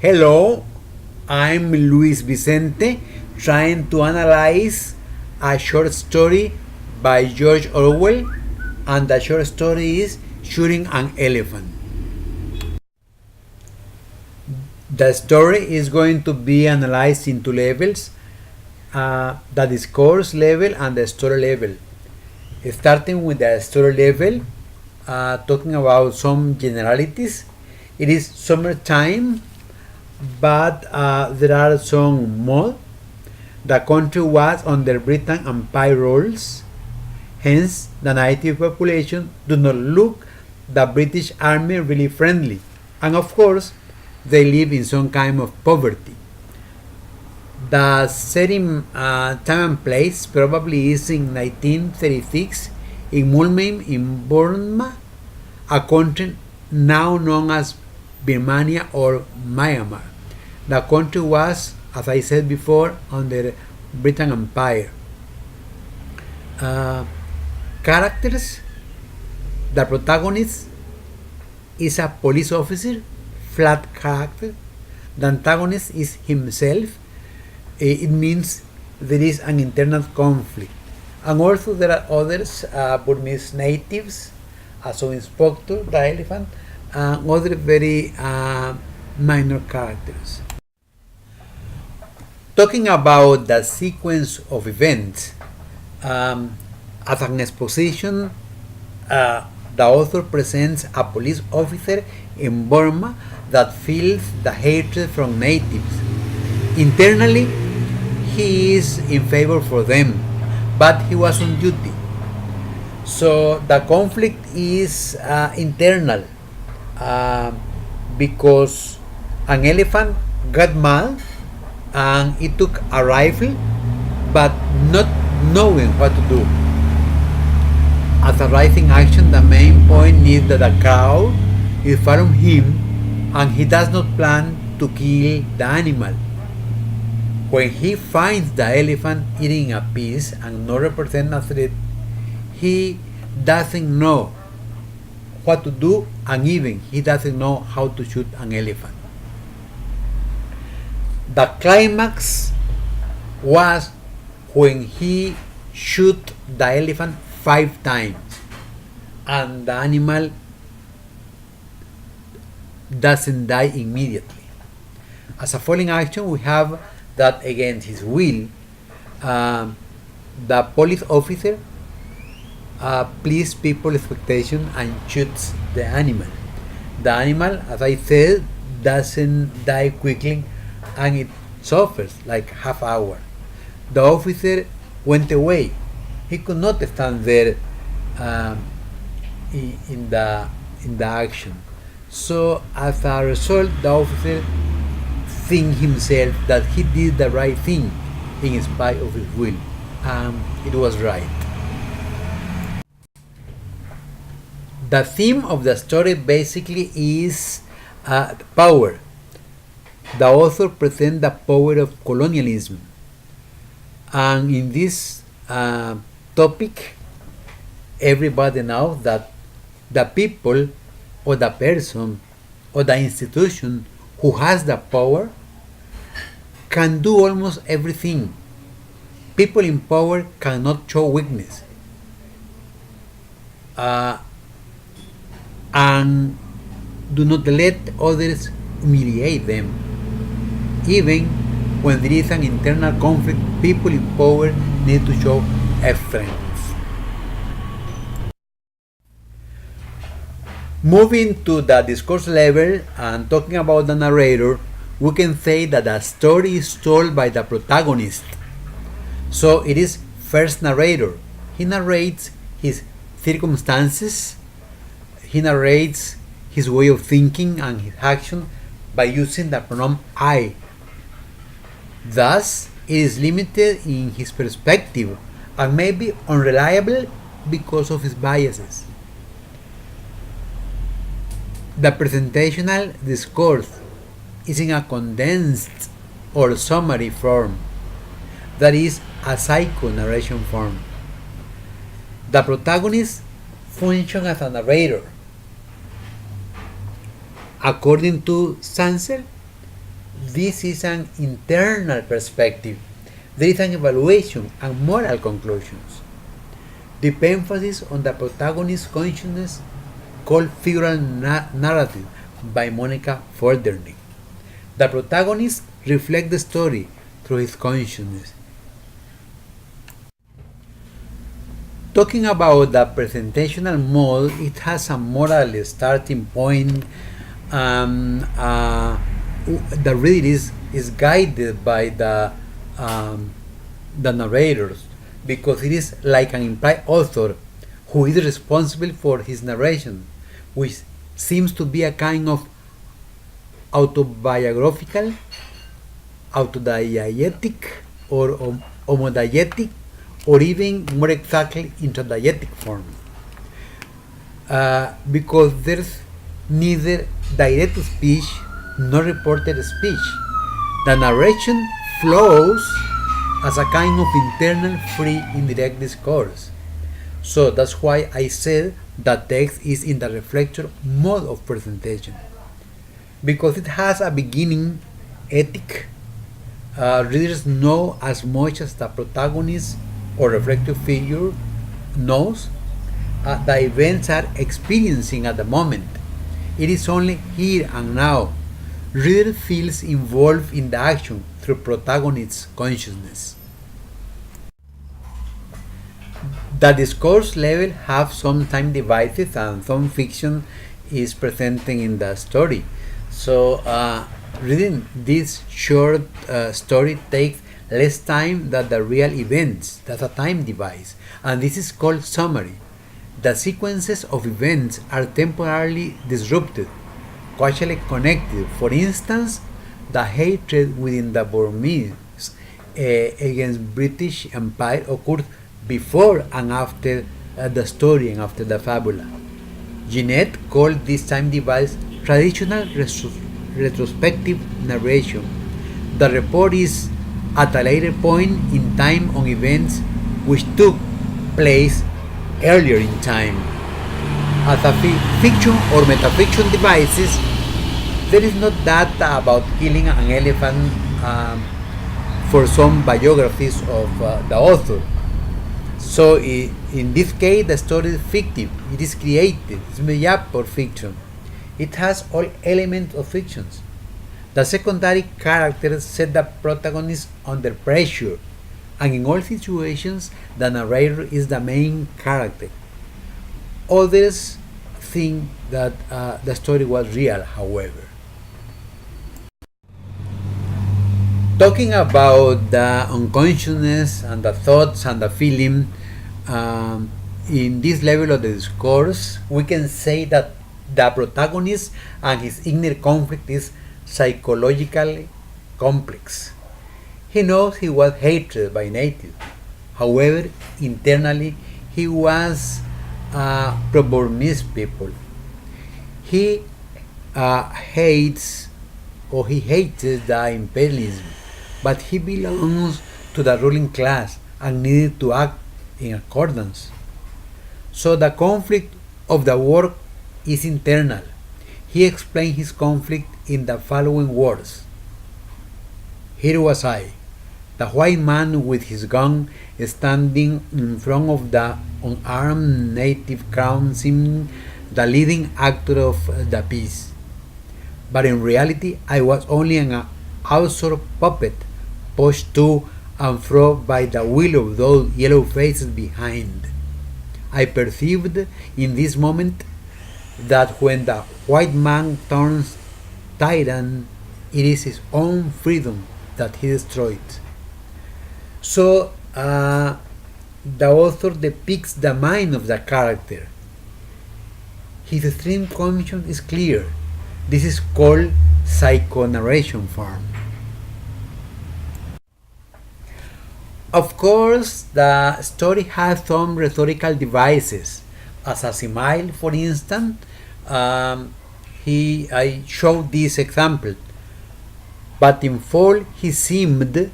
Hello, I'm Luis Vicente trying to analyze a short story by George Orwell, and the short story is Shooting an Elephant. The story is going to be analyzed in two levels, the discourse level and the story level. Starting with the story level, talking about some generalities. It is summertime, but there are some mud. The country was under Britain Empire rules, hence the native population do not look the British army really friendly, and of course they live in some kind of poverty. The setting time and place probably is in 1936 in Mulmein in Burma, a country now known as Birmania or Myanmar. The country was, as I said before, under Britain Empire. Characters. The protagonist is a police officer, flat character. The antagonist is himself. It means there is an internal conflict. And also there are others, Burmese natives, so Inspector, the elephant, and other very minor characters. Talking about the sequence of events, as an exposition, the author presents a police officer in Burma that feels the hatred from natives. Internally, he is in favor for them, but he was on duty. So the conflict is internal because an elephant got mad and it took a rifle, but not knowing what to do. As a rising action, the main point is that the crowd is following him and he does not plan to kill the animal. When he finds the elephant eating a piece and not represent a threat, he doesn't know what to do, and even he doesn't know how to shoot an elephant. The climax was when he shot the elephant 5 times and the animal doesn't die immediately. As a following action, we have that against his will, the police officer please people's expectation and shoots the animal. The animal, as I said, doesn't die quickly and it suffers like half hour. The officer went away. He could not stand there in the action. So as a result, the officer think himself that he did the right thing in spite of his will. It was right. The theme of the story basically is power. The author presents the power of colonialism. And in this topic, everybody knows that the people or the person or the institution who has the power can do almost everything. People in power cannot show weakness. And do not let others humiliate them. Even when there is an internal conflict, people in power need to show strength. Moving to the discourse level and talking about the narrator, we can say that the story is told by the protagonist. So it is first narrator. He narrates his circumstances, he narrates his way of thinking and his action by using the pronoun I. Thus, it is limited in his perspective and may be unreliable because of his biases. The presentational discourse is in a condensed or summary form, that is, a psycho-narration form. The protagonist functions as a narrator. According to Sansel, this is an internal perspective. There is an evaluation and moral conclusions. The emphasis on the protagonist's consciousness called figural narrative by Monica Forderning. The protagonist reflects the story through his consciousness. Talking about the presentational mode, it has a moral starting point. The reader is guided by the narrators, because it is like an implied author who is responsible for his narration, which seems to be a kind of autobiographical, autodiegetic, or homodiegetic, or even more exactly intradiegetic form. Because there's neither direct speech nor reported speech. The narration flows as a kind of internal free indirect discourse. So that's why I said that text is in the reflector mode of presentation, because it has a beginning ethic. Readers know as much as the protagonist or reflective figure knows the events are experiencing at the moment. It is only here and now. Reader feels involved in the action through protagonist's consciousness. The discourse level have some time devices and some fiction is presenting in the story. So reading this short story takes less time than the real events. That's a time device, and this is called summary. The sequences of events are temporarily disrupted, causally connected. For instance, the hatred within the Burmese against British Empire occurred before and after the story and after the fabula. Jeanette called this time device traditional retrospective narration. The report is at a later point in time on events which took place earlier in time. As a fiction or metafiction devices, there is no data about killing an elephant for some biographies of the author. So in this case, the story is fictive. It is created. It's made up for fiction. It has all elements of fictions. The secondary characters set the protagonist under pressure, and in all situations, the narrator is the main character. Others think that the story was real, however. Talking about the unconsciousness and the thoughts and the feeling, in this level of the discourse, we can say that the protagonist and his inner conflict is psychologically complex. He knows he was hated by natives. However, internally, he was pro-Burmese people. He hates the imperialism, but he belongs to the ruling class and needed to act in accordance. So the conflict of the work is internal. He explained his conflict in the following words. Here was I, the white man with his gun standing in front of the unarmed native crowd, seemed the leading actor of the piece. But in reality, I was only an outsourced puppet, pushed to and fro by the will of those yellow faces behind. I perceived in this moment that when the white man turns tyrant, it is his own freedom that he destroyed. So the author depicts the mind of the character. His extreme conscience is clear. This is called psychonarration form. Of course, the story has some rhetorical devices. As a simile, for instance, I showed this example. But in fall he seemed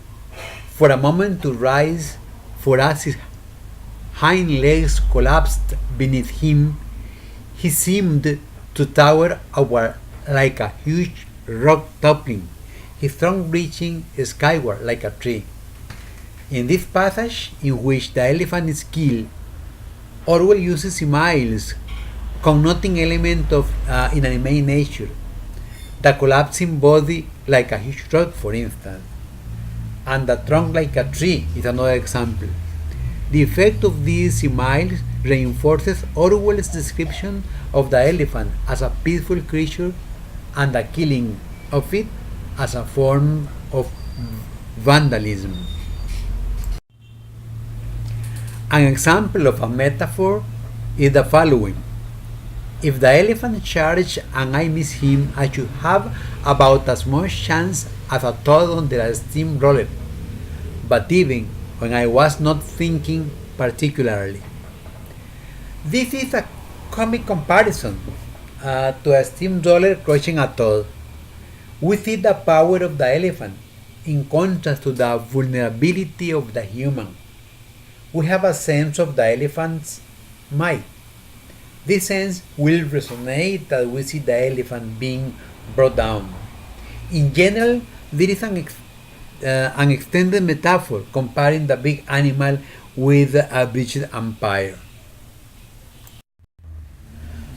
for a moment to rise, for as his hind legs collapsed beneath him, he seemed to tower over like a huge rock toppling. his trunk reaching skyward like a tree. In this passage, in which the elephant is killed, Orwell uses similes, connoting element of inanimate nature. The collapsing body like a huge rock, for instance, and the trunk like a tree is another example. The effect of these similes reinforces Orwell's description of the elephant as a peaceful creature and the killing of it as a form of vandalism. An example of a metaphor is the following. If the elephant charged and I miss him, I should have about as much chance as a toad under a steamroller, but even when I was not thinking particularly. This is a comic comparison to a steamroller crushing a toad. We see the power of the elephant in contrast to the vulnerability of the human. We have a sense of the elephant's might. This sense will resonate as we see the elephant being brought down. In general, there is an extended metaphor comparing the big animal with a breached empire.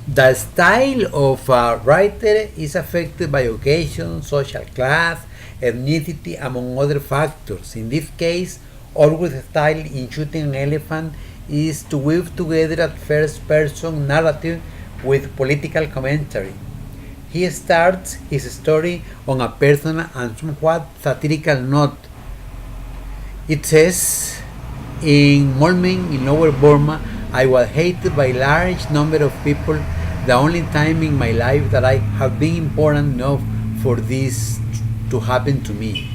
The style of a writer is affected by occasion, social class, ethnicity, among other factors. In this case, Orwell's style in shooting an elephant is to weave together a first-person narrative with political commentary. He starts his story on a personal and somewhat satirical note. It says, in Molmen, in Lower Burma, I was hated by a large number of people, the only time in my life that I have been important enough for this to happen to me.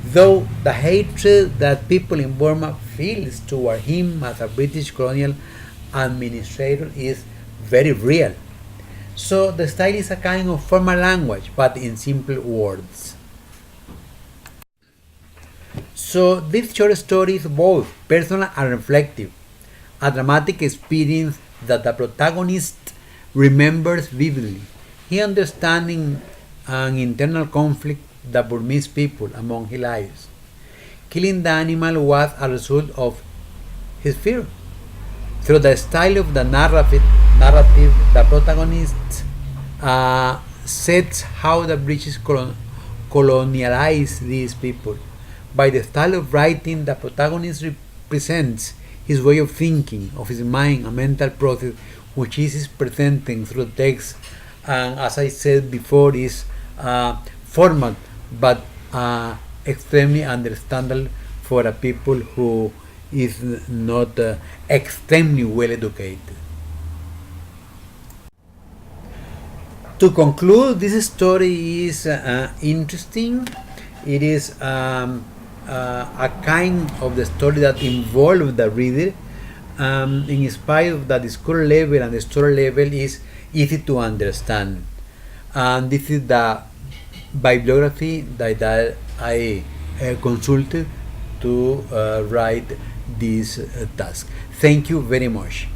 Though the hatred that people in Burma feels toward him as a British colonial administrator is very real. So the style is a kind of formal language, but in simple words. So this short story is both personal and reflective, a dramatic experience that the protagonist remembers vividly. He understands an internal conflict the Burmese people among his lives. Killing the animal was a result of his fear. Through the style of the narrative the protagonist sets how the British colonialized these people. By the style of writing, the protagonist represents his way of thinking, of his mind, a mental process which is presenting through text, and as I said before, is formal but extremely understandable for a people who is not extremely well educated. To conclude, this story is interesting. It is a kind of the story that involves the reader. In spite of that the school level and the story level is easy to understand. And this is the bibliography that I consulted to write this task. Thank you very much.